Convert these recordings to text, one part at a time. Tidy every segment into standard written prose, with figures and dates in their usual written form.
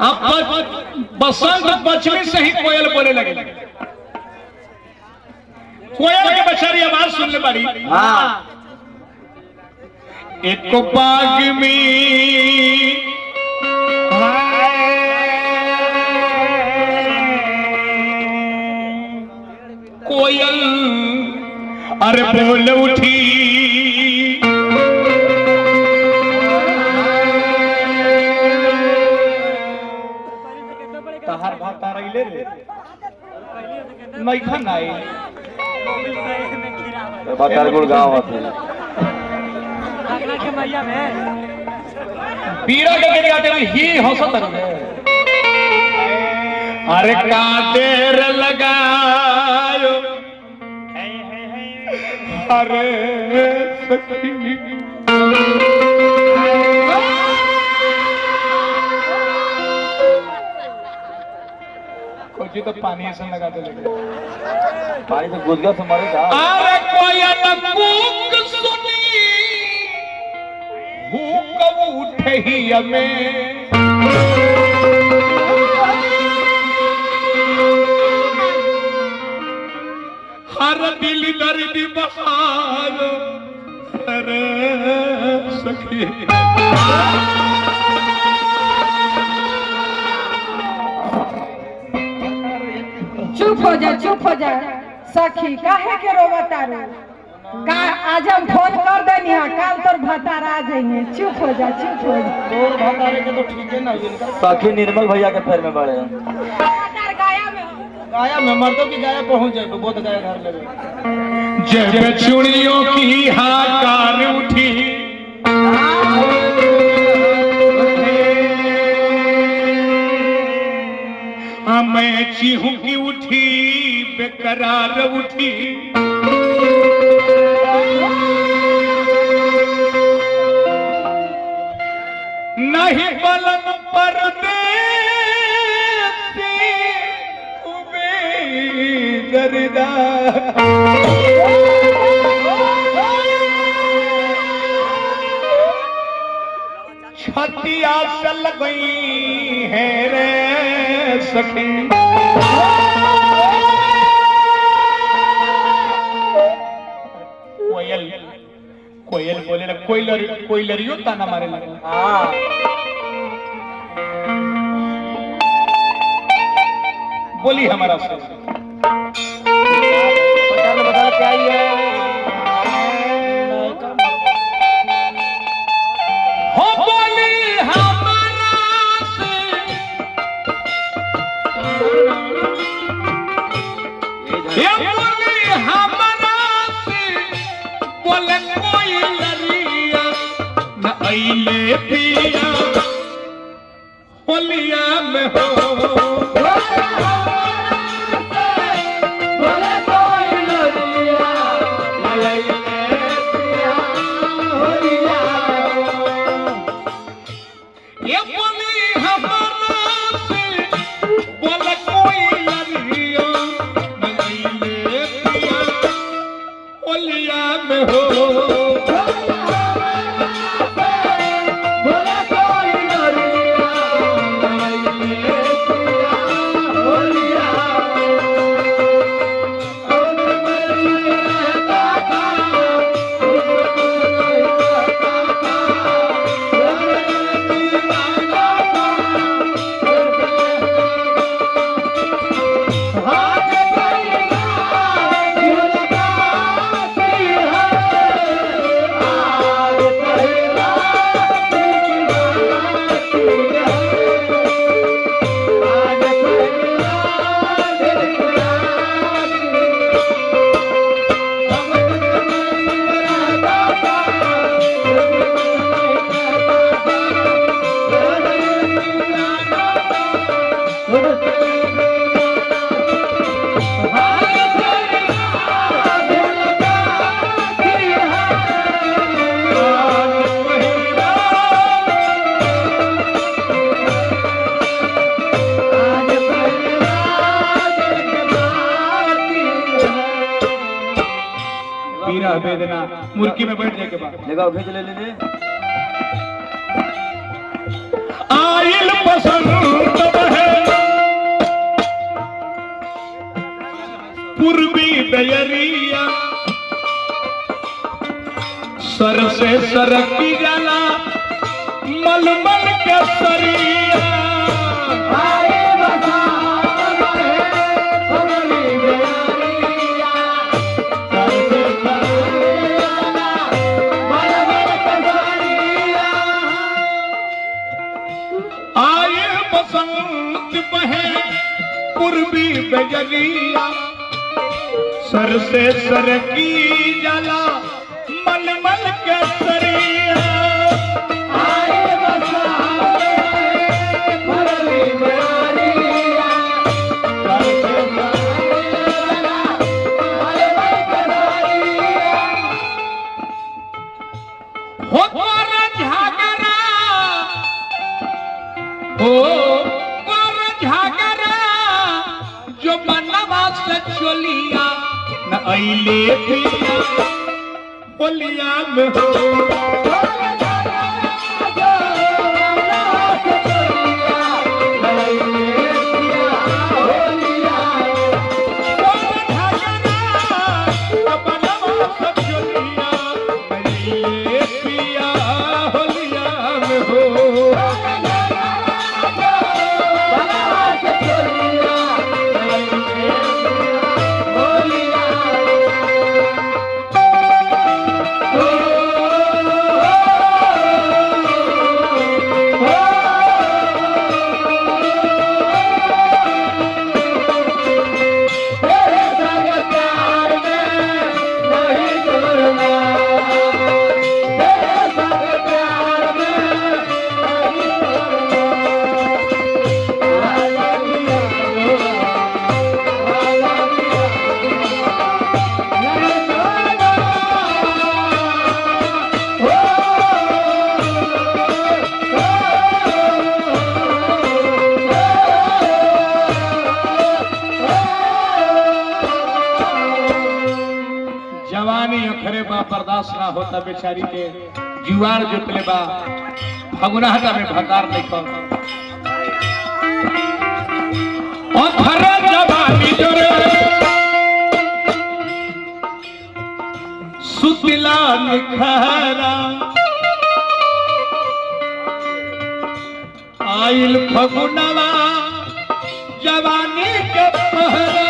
अब बसंत पश्चिमी से ही कोयल बोले लगे। कोयल के बेचारी आवाज सुन ले बड़ी। एक बाग में कोयल अरे बोल उठी, तहार भात आ रही ले नहीं खाना है बाजार गुड़ गाँव आते पीरा के गाते ही हंसत अरे का देर लगायो अरे सखी कुछ तो पानी ऐसा लगाते लगे पानी तो गुदगा से मरेगा। अरे कोयल कूक सुनी भूख उठे ही हमें हर दिल दर्द बहार अरे सखी चुप हो जा सखी काहे के रोवतारू का आज हम फोन कर देनी है कल तोर भतार आ जाइए। चुप हो जा तोर भतारे के तो ठीक है ना सखी निर्मल भैया के पैर में बड़े भतार गाया में मर्दों की गाया पहुंच जाए बहुत गाया घर लगे जब चुड़ियों की हाकार उठी मैं चीहू की उठी बेकरार उठी नहीं पलंग पर दर्दा छतिया चल गई है रे सखी कोयल बोले लग कोई लरियो ताना मारे लगे। बोली हमारा से बता क्या ही है हो बोली हमारा से ये बोली हमारा से बोले कोई लरिया न अइले पिया होलिया में हो पीरा बेदना मुर्की में बैठ जाके बाद जगह भेज ले लीजिए सरकी जाला मलमल के सरिया आए बसंत बहे पूर्वी बजरिया सर से सरकी जाला मलमल के सरिया हो तोरा झागरा हो तोरा झागरा जो बनवा से चोलिया न अइले पिया बोलिया में हो बर्दाश्त ना होता बेचारी के जुआर जोतले बा फगुनाहटा में भकार देखो अधर जवानी जोरे सुतिला निखरा आइल फगुनवा जवानी के पहरा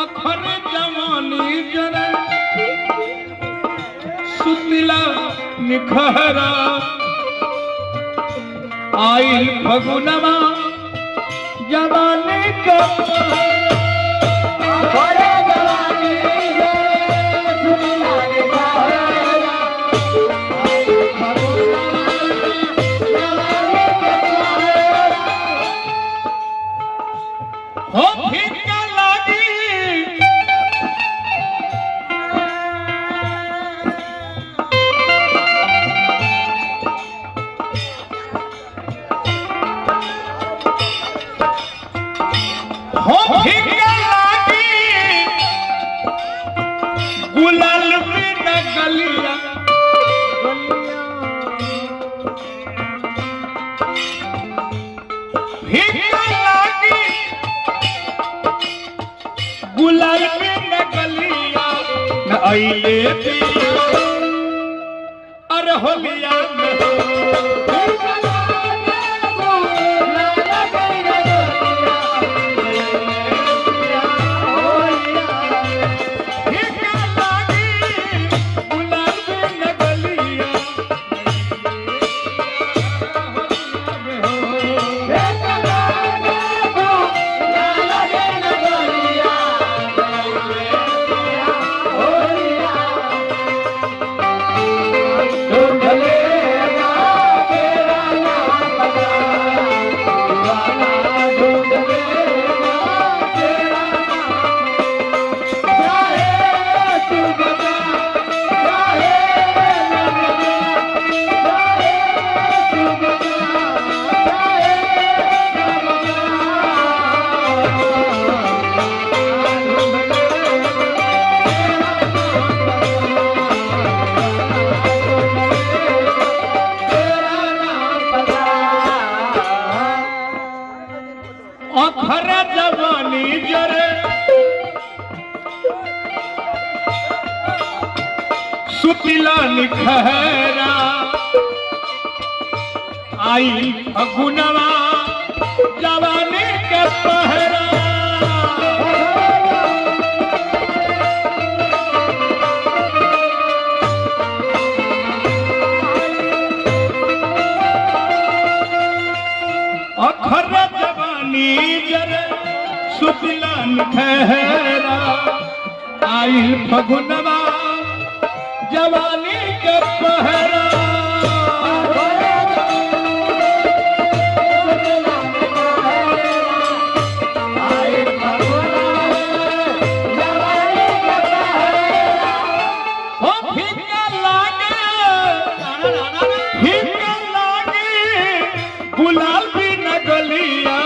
अखर जवानी जरा सुतिला निखरा आइल फगुनवा जवानी का गुलाल भी न गलिया लागी गुलाल भी न गलिया न अइले अरे होलिया अखर जवानी जरे सुतिला निखरा आई फगुनवा जवानी के पहरा अखर जवानी जरे सुतिला निखरा आई फगुनवा जवानी के पहरा गुलाल भी न गलिया